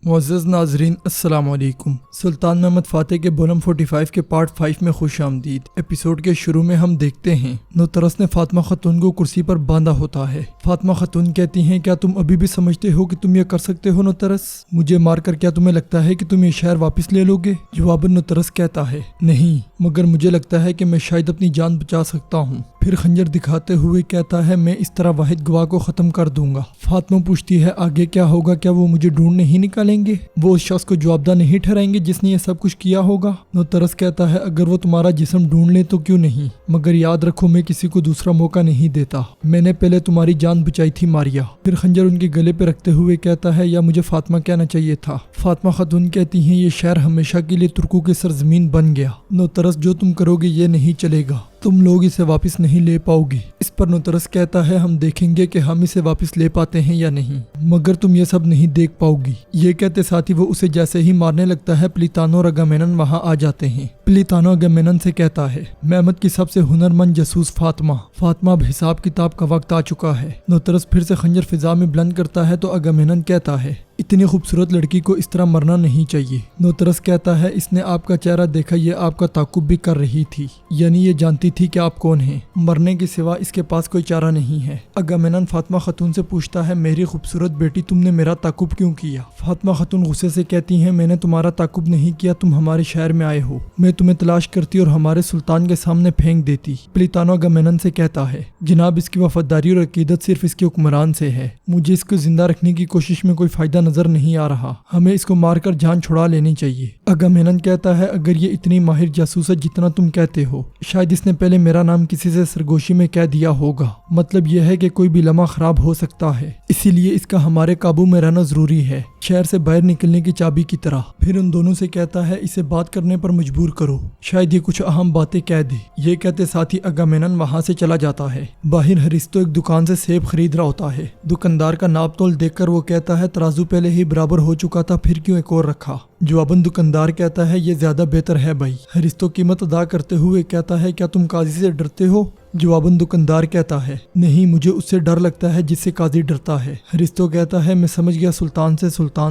معزز ناظرین السلام علیکم۔ سلطان محمد فاتح کے بولم 45 کے پارٹ 5 میں خوش آمدید۔ ایپیسوڈ کے شروع میں ہم دیکھتے ہیں نوترس نے فاطمہ خاتون کو کرسی پر باندھا ہوتا ہے۔ فاطمہ خاتون کہتی ہیں کیا تم ابھی بھی سمجھتے ہو کہ تم یہ کر سکتے ہو نوترس؟ مجھے مار کر کیا تمہیں لگتا ہے کہ تم یہ شہر واپس لے لو گے؟ جواباً نوترس کہتا ہے نہیں، مگر مجھے لگتا ہے کہ میں شاید اپنی جان بچا سکتا ہوں۔ پھر خنجر دکھاتے ہوئے کہتا ہے میں اس طرح واحد گواہ کو ختم کر دوں گا۔ فاطمہ پوچھتی ہے آگے کیا ہوگا؟ کیا وہ مجھے ڈھونڈ نہیں نکالیں گے؟ وہ اس شخص کو جوابدہ نہیں ٹھہرائیں گے جس نے یہ سب کچھ کیا ہوگا؟ نوترس کہتا ہے اگر وہ تمہارا جسم ڈھونڈ لے تو کیوں نہیں، مگر یاد رکھو میں کسی کو دوسرا موقع نہیں دیتا۔ میں نے پہلے تمہاری جان بچائی تھی ماریا۔ پھر خنجر ان کے گلے پہ رکھتے ہوئے کہتا ہے یا مجھے فاطمہ کہنا چاہیے تھا۔ فاطمہ خاتون کہتی ہیں یہ شہر ہمیشہ کے لیے ترکوں کی سرزمین بن گیا۔ نوترس جو تم کرو گے یہ نہیں چلے گا، تم لوگ اسے واپس نہیں لے پاؤ گے۔ اس پر نوترس کہتا ہے ہم دیکھیں گے کہ ہم اسے واپس لے پاتے ہیں یا نہیں، مگر تم یہ سب نہیں دیکھ پاؤ گی۔ یہ کہتے ساتھ ہی وہ اسے جیسے ہی مارنے لگتا ہے پلیتانو اور اگامینن وہاں آ جاتے ہیں۔ پلیتانو اگامینن سے کہتا ہے محمد کی سب سے ہنرمند جاسوس فاطمہ اب حساب کتاب کا وقت آ چکا ہے۔ نوترس پھر سے خنجر فضا میں بلند کرتا ہے تو اگامینن کہتا ہے اتنی خوبصورت لڑکی کو اس طرح مرنا نہیں چاہیے۔ نوترس کہتا ہے اس نے آپ کا چہرہ دیکھا، یہ آپ کا تعاقب بھی کر رہی تھی، یعنی یہ جانتی تھی کہ آپ کون ہیں، مرنے کے سوا اس کے پاس کوئی چارہ نہیں ہے۔ اگامینن فاطمہ خاتون سے پوچھتا ہے میری خوبصورت بیٹی تم نے میرا تعاقب کیوں کیا؟ فاطمہ خاتون غصے سے کہتی ہیں میں نے تمہارا تعاقب نہیں کیا، تم ہمارے شہر میں آئے ہو، میں تمہیں تلاش کرتی اور ہمارے سلطان کے سامنے پھینک دیتی۔ پلیتانو اگامینن سے کہتا ہے جناب اس کی وفاداری اور عقیدت صرف اس کے حکمران سے ہے، مجھے اس کو زندہ رکھنے کی کوشش میں کوئی فائدہ نظر نہیں آ رہا، ہمیں اس کو مار کر جان چھڑا لینی چاہیے۔ اگامینن کہتا ہے اگر یہ اتنی ماہر جاسوس ہے جتنا تم کہتے ہو، شاید اس نے پہلے میرا نام کسی سے سرگوشی میں کہہ دیا ہوگا، مطلب یہ ہے کہ کوئی بھی لمحہ خراب ہو سکتا ہے، اسی لیے اس کا ہمارے قابو میں رہنا ضروری ہے، شہر سے باہر نکلنے کی چابی کی طرح۔ پھر ان دونوں سے کہتا ہے اسے بات کرنے پر مجبور کرو، شاید یہ کچھ اہم باتیں کہہ دے۔ یہ کہتے ساتھ ہی اگامینن وہاں سے چلا جاتا ہے۔ باہر ہریستو ایک دکان سے سیب خرید رہا ہوتا ہے۔ دکاندار کا ناپ تول دیکھ کر وہ کہتا ہے ترازو پہلے ہی برابر ہو چکا تھا، پھر کیوں ایک اور رکھا؟ جواباً دکاندار کہتا ہے یہ زیادہ بہتر ہے بھائی۔ ہریستو قیمت ادا کرتے ہوئے کہتا ہے کیا تم قاضی سے ڈرتے ہو؟ جواباً دکاندار کہتا ہے نہیں، مجھے اس سے ڈر لگتا ہے جس سے قاضی ڈرتا ہے۔ ہریستو کہتا ہے میں سمجھ گیا سلطان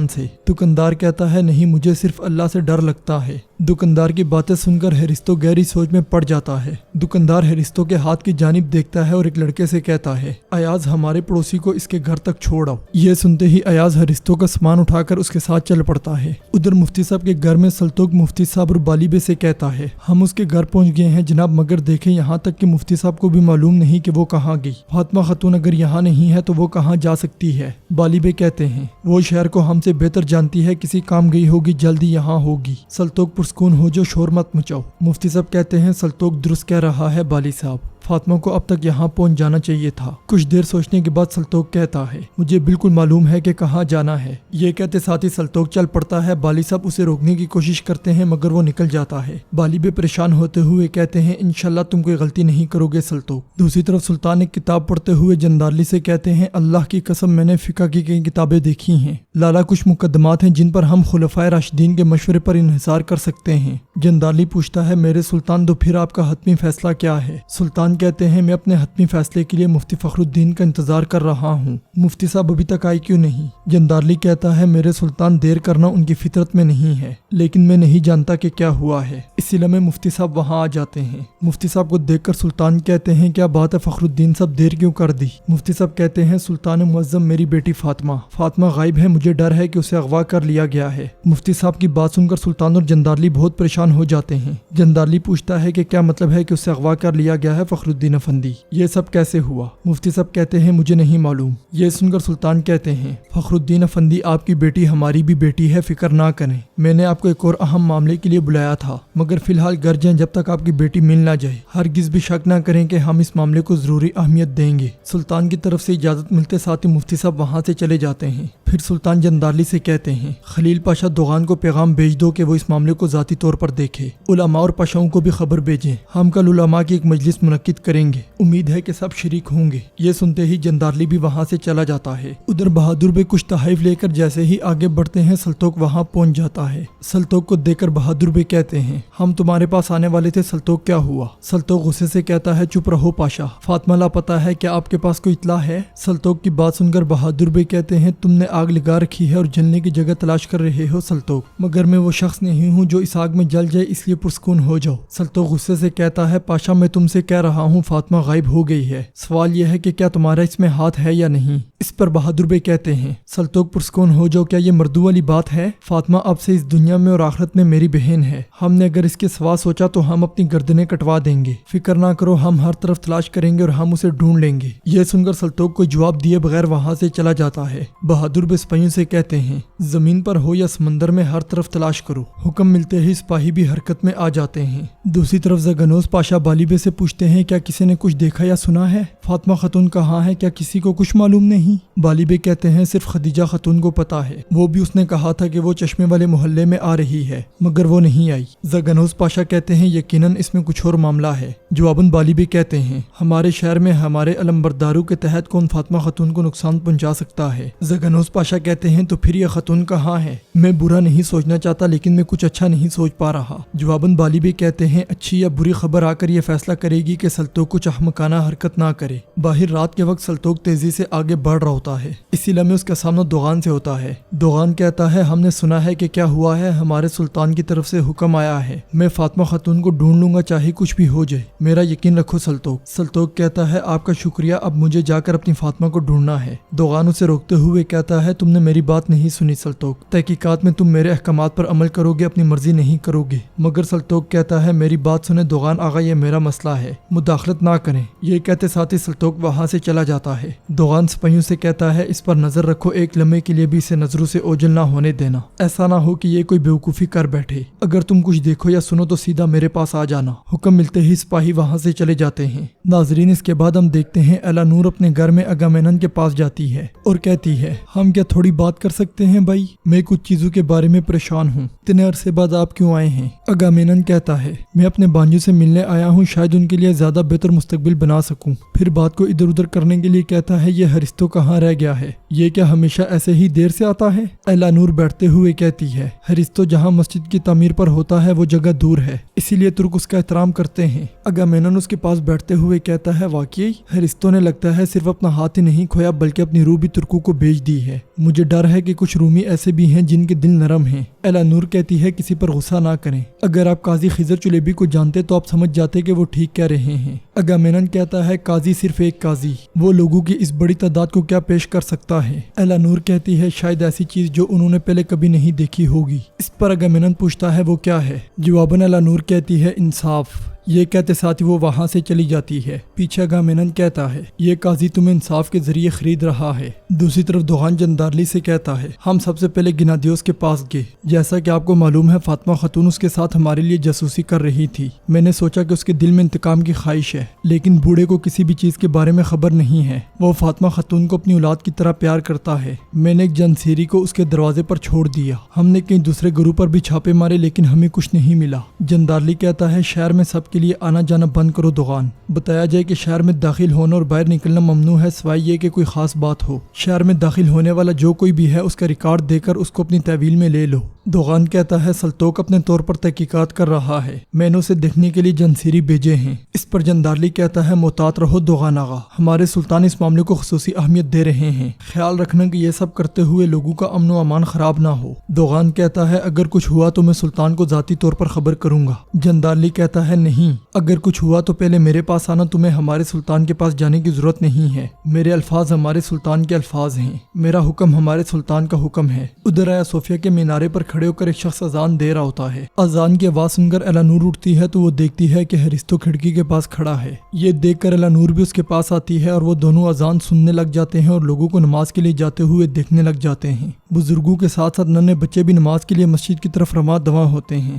سے۔ دکاندار کہتا ہے نہیں، مجھے صرف اللہ سے ڈر لگتا ہے۔ دکاندار کی باتیں سن کر ہریستو گہری سوچ میں پڑ جاتا ہے۔ دکاندار ہریستو کے ہاتھ کی جانب دیکھتا ہے اور ایک لڑکے سے کہتا ہے ایاز ہمارے پڑوسی کو اس کے گھر تک چھوڑ آؤ۔ یہ سنتے ہی ایاز ہریستو کا سامان اٹھا کر اس کے ساتھ چل پڑتا ہے۔ ادھر مفتی صاحب کے گھر میں سلطوق مفتی صاحب اور بالیبے سے کہتا ہے ہم اس کے گھر پہنچ گئے ہیں جناب، مگر دیکھیں یہاں تک کہ مفتی صاحب کو بھی معلوم نہیں کہ وہ کہاں گئی۔ فاطمہ خاتون اگر یہاں نہیں ہے تو وہ کہاں جا سکتی ہے؟ بالیبے کہتے ہیں وہ شہر کو ہم سے بہتر جانتی ہے، کسی کام گئی ہوگی، جلدی یہاں ہوگی۔ سلطوق پرسکون ہو جو، شور مت مچاؤ۔ مفتی صاحب کہتے ہیں سلطوق درست کہہ رہا ہے بالی صاحب، فاطمہ کو اب تک یہاں پہنچ جانا چاہیے تھا۔ کچھ دیر سوچنے کے بعد سلطوق کہتا ہے مجھے بالکل معلوم ہے کہ کہاں جانا ہے۔ یہ کہتے ساتھ ہی سلطوق چل پڑتا ہے۔ بالی صاحب اسے روکنے کی کوشش کرتے ہیں مگر وہ نکل جاتا ہے۔ بالیبے پریشان ہوتے ہوئے کہتے ہیں انشاءاللہ تم کوئی غلطی نہیں کرو گے سلطوق۔ دوسری طرف سلطان ایک کتاب پڑھتے ہوئے جندارلی سے کہتے ہیں اللہ کی قسم میں نے فقہ کی کئی کتابیں دیکھی ہیں، لالا کچھ مقدمات ہیں جن پر ہم خلفائے راشدین کے مشورے پر انحصار کر سکتے ہیں۔ جندارلی پوچھتا ہے میرے سلطان تو پھر آپ کا حتمی فیصلہ کیا ہے؟ سلطان کہتے ہیں میں اپنے حتمی فیصلے کے لیے مفتی فخر الدین کا انتظار کر رہا ہوں، مفتی صاحب ابھی تک آئے کیوں نہیں؟ جندارلی کہتا ہے میرے سلطان دیر کرنا ان کی فطرت میں نہیں ہے، لیکن میں نہیں جانتا کہ کیا ہوا ہے۔ اسی لمحے مفتی صاحب وہاں آ جاتے ہیں۔ مفتی صاحب کو دیکھ کر سلطان کہتے ہیں کیا بات ہے فخر الدین صاحب، دیر کیوں کر دی؟ مفتی صاحب کہتے ہیں سلطان معظم میری بیٹی فاطمہ غائب ہے، مجھے ڈر ہے کہ اسے اغوا کر لیا گیا ہے۔ مفتی صاحب کی بات سن کر سلطان اور جندارلی بہت پریشان ہو جاتے ہیں۔ جندارلی پوچھتا ہے کہ کیا مطلب ہے کہ اسے اغوا کر لیا گیا ہے فخر الدین افندی، یہ سب کیسے ہوا؟ مفتی صاحب کہتے ہیں مجھے نہیں معلوم۔ یہ سن کر سلطان کہتے ہیں فخر الدین افندی آپ کی بیٹی ہماری بھی بیٹی ہے، فکر نہ کریں، میں نے آپ کو ایک اور اہم معاملے کے لیے بلایا تھا، مگر فی الحال گھر جائیں جب تک آپ کی بیٹی مل نہ جائے، ہرگز بھی شک نہ کریں کہ ہم اس معاملے کو ضروری اہمیت دیں گے۔ سلطان کی طرف سے اجازت ملتے ساتھ ہی مفتی صاحب وہاں سے چلے جاتے ہیں۔ پھر سلطان جندارلی سے کہتے ہیں خلیل پاشا دوغان کو پیغام بھیج دو کہ وہ اس معاملے کو ذاتی طور پر دیکھے، علماء اور پاشاؤں کو بھی خبر بھیجیں، ہم کل علماء کی ایک مجلس منعقد منعقد کریں گے، امید ہے کہ سب شریک ہوں گے۔ یہ سنتے ہی جندارلی بھی وہاں سے چلا جاتا ہے۔ ادھر بہادر بے کچھ تحائف لے کر جیسے ہی آگے بڑھتے ہیں سلطوق وہاں پہنچ جاتا ہے۔ سلطوق کو دیکھ کر بہادر بے کہتے ہیں ہم تمہارے پاس آنے والے تھے سلطوق، کیا ہوا؟ سلطوق غصے سے کہتا ہے چپ رہو پاشا، فاطمہ لاپتہ ہے، کیا آپ کے پاس کوئی اطلاع ہے؟ سلطوق کی بات سن کر بہادر بے کہتے ہیں تم نے آگ لگا رکھی ہے اور جلنے کی جگہ تلاش کر رہے ہو سلطوق، مگر میں وہ شخص نہیں ہوں جو اس آگ میں جل جائے، اس لیے پرسکون ہو جاؤ۔ سلطوق غصے سے کہتا ہے پاشا میں تم سے کہہ رہا ہوں فاطمہ غائب ہو گئی ہے، سوال یہ ہے کہ کیا تمہارا اس میں ہاتھ ہے یا نہیں؟ اس پر بہادر بے کہتے ہیں سلطوق پرسکون ہو جاؤ، کیا یہ مردوں والی بات ہے؟ فاطمہ اب سے اس دنیا میں اور آخرت میں میری بہن ہے، ہم نے اگر اس کے سوا سوچا تو ہم اپنی گردنیں کٹوا دیں گے، فکر نہ کرو، ہم ہر طرف تلاش کریں گے اور ہم اسے ڈھونڈ لیں گے۔ یہ سن کر سلطوق کو جواب دیے بغیر وہاں سے چلا جاتا ہے۔ بہادر بے سپاہیوں سے کہتے ہیں زمین پر ہو یا سمندر میں ہر طرف تلاش کرو۔ حکم ملتے ہی سپاہی بھی حرکت میں آ جاتے ہیں۔ دوسری طرف زگنوس پاشا بالی بے سے پوچھتے ہیں کیا کسی نے کچھ دیکھا یا سنا ہے؟ فاطمہ خاتون کہاں ہے؟ کیا کسی کو کچھ معلوم نہیں؟ بالی بے کہتے ہیں صرف خدیجہ خاتون کو پتا ہے، وہ بھی اس نے کہا تھا کہ وہ چشمے والے محلے میں آ رہی ہے مگر وہ نہیں آئی۔ زگنوس پاشا کہتے ہیں یقیناً اس میں کچھ اور معاملہ ہے۔ جواباً بالی بے کہتے ہیں ہمارے شہر میں ہمارے علمبرداروں کے تحت کون فاطمہ خاتون کو نقصان پہنچا سکتا ہے؟ زگنوس پاشا کہتے ہیں تو پھر یہ خاتون کہاں ہے؟ میں برا نہیں سوچنا چاہتا لیکن میں کچھ اچھا نہیں سوچ پا رہا۔ جواباً بالی بے کہتے ہیں اچھی یا بری خبر آ کر یہ فیصلہ کرے گی کہ سلطوق کچھ احمقانہ حرکت نہ کرے۔ باہر رات کے وقت سلطوق تیزی سے آگے بڑھ رہا ہوتا ہے، اسی لمحے اس کا سامنا دوغان سے ہوتا ہے۔ دوغان کہتا ہے ہم نے سنا ہے کہ کیا ہوا ہے، ہمارے سلطان کی طرف سے حکم آیا ہے، میں فاطمہ خاتون کو ڈھونڈ لوں گا چاہے کچھ بھی ہو جائے، میرا یقین رکھو سلطوق۔ سلطوق کہتا ہے آپ کا شکریہ، اب مجھے جا کر اپنی فاطمہ کو ڈھونڈنا ہے۔ دوغان اسے روکتے ہوئے کہتا ہے تم نے میری بات نہیں سنی سلطوق، تحقیقات میں تم میرے احکامات پر عمل کرو گے، اپنی مرضی نہیں کرو گے۔ مگر سلطوق کہتا ہے میری بات سنیں دوغان آغا، یہ میرا مسئلہ ہے، مداخلت نہ کریں۔ یہ کہتے ساتھ ہی سلطوق وہاں سے چلا جاتا ہے۔ دوغان سپاہیوں سے کہتا ہے اس پر نظر رکھو، ایک لمحے کے لیے بھی اسے نظروں سے اوجھل نہ ہونے دینا، ایسا نہ ہو کہ یہ کوئی بیوقوفی کر بیٹھے، اگر تم کچھ دیکھو یا سنو تو سیدھا میرے پاس آ جانا۔ حکم ملتے ہی سپاہی وہاں سے چلے جاتے ہیں۔ ناظرین اس کے بعد ہم دیکھتے ہیں ایلانور اپنے گھر میں اگامینن کے پاس جاتی ہے اور کہتی ہے ہم کیا تھوڑی بات کر سکتے ہیں بھائی، میں کچھ چیزوں کے بارے میں پریشان ہوں، اتنے عرصے بعد آپ کیوں آئے ہیں؟ اگامینن کہتا ہے میں اپنے بانجو سے ملنے آیا ہوں، شاید ان کے لیے زیادہ بہتر مستقبل بنا سکوں۔ پھر بات کو ادھر ادھر کرنے کے لیے کہتا ہے یہ ہرستو کہاں رہ گیا ہے، یہ کیا ہمیشہ ایسے ہی دیر سے آتا ہے؟ ایلانور بیٹھتے ہوئے کہتی ہے ہرستو جہاں مسجد کی تعمیر پر ہوتا ہے وہ جگہ دور ہے، اسی لیے ترک اس کا احترام کرتے ہیں۔ اگامینن اس کے پاس بیٹھتے ہوئے کہتا ہے واقعی ہرستو نے لگتا ہے صرف اپنا ہاتھ ہی نہیں کھویا بلکہ اپنی روح بھی ترکوں کو بیچ دی ہے، مجھے ڈر ہے کہ کچھ رومی ایسے بھی ہیں جن کے دل نرم ہیں۔ ایلانور کہتی ہے کسی پر غصہ نہ کریں، اگر آپ قاضی خضر چلیبی کو جانتے تو آپ سمجھ جاتے کہ وہ ٹھیک کہہ رہے ہیں۔ اگامینن کہتا ہے قاضی صرف ایک قاضی، وہ لوگوں کی اس بڑی تعداد کو کیا پیش کر سکتا ہے؟ ایلانور کہتی ہے شاید ایسی چیز جو انہوں نے پہلے کبھی نہیں دیکھی ہوگی۔ اس پر اگامینن پوچھتا ہے وہ کیا ہے؟ جواباً ایلانور کہتی ہے انصاف۔ یہ کہتے ساتھ ہی وہ وہاں سے چلی جاتی ہے۔ پیچھے اگامینن کہتا ہے یہ قاضی تمہیں انصاف کے ذریعے خرید رہا ہے۔ دوسری طرف دوغان جندارلی سے کہتا ہے ہم سب سے پہلے گنادیوس کے پاس گئے، جیسا کہ آپ کو معلوم ہے فاطمہ خاتون اس کے ساتھ ہمارے لیے جاسوسی کر رہی تھی، میں نے سوچا کہ اس کے دل میں انتقام کی خواہش ہے، لیکن بوڑھے کو کسی بھی چیز کے بارے میں خبر نہیں ہے، وہ فاطمہ خاتون کو اپنی اولاد کی طرح پیار کرتا ہے، میں نے ایک جنسیری کو اس کے دروازے پر چھوڑ دیا، ہم نے کئی دوسرے گروہ پر بھی چھاپے مارے لیکن ہمیں کچھ نہیں ملا۔ جندارلی کہتا ہے شہر میں سب کے لیے آنا جانا بند کرو دوغان، بتایا جائے کہ شہر میں داخل ہونا اور باہر نکلنا ممنوع ہے سوائے یہ کہ کوئی خاص بات ہو، شہر میں داخل ہونے والا جو کوئی بھی ہے اس کا ریکارڈ دے کر اس کو اپنی تحویل میں لے لو۔ دوغان کہتا ہے سلطوق اپنے طور پر تحقیقات کر رہا ہے، میں نے اسے دیکھنے کے لیے جنسیری بھیجے ہیں۔ اس پر جندارلی کہتا ہے محتاط رہو دوغان آغا، ہمارے سلطان اس معاملے کو خصوصی اہمیت دے رہے ہیں، خیال رکھنا کہ یہ سب کرتے ہوئے لوگوں کا امن و امان خراب نہ ہو۔ دوغان کہتا ہے اگر کچھ ہوا تو میں سلطان کو ذاتی طور پر خبر کروں گا۔ جندارلی کہتا ہے نہیں، اگر کچھ ہوا تو پہلے میرے پاس آنا، تمہیں ہمارے سلطان کے پاس جانے کی ضرورت نہیں ہے، میرے الفاظ ہمارے سلطان کے الفاظ ہیں، میرا حکم ہمارے سلطان کا حکم ہے۔ ادھر آیا صوفیہ کے مینارے پر کھڑے ہو کر ایک شخص اذان دے رہا ہوتا ہے، اذان کی آواز سن کر ایلانور اٹھتی ہے تو وہ دیکھتی ہے کہ ہرستو کھڑکی کے پاس کھڑا ہے، یہ دیکھ کر ایلانور بھی اس کے پاس آتی ہے اور وہ دونوں اذان سننے لگ جاتے ہیں اور لوگوں کو نماز کے لیے جاتے ہوئے دیکھنے لگ جاتے ہیں۔ بزرگوں کے ساتھ ساتھ ننھے بچے بھی نماز کے لیے مسجد کی طرف رواں دواں ہوتے ہیں۔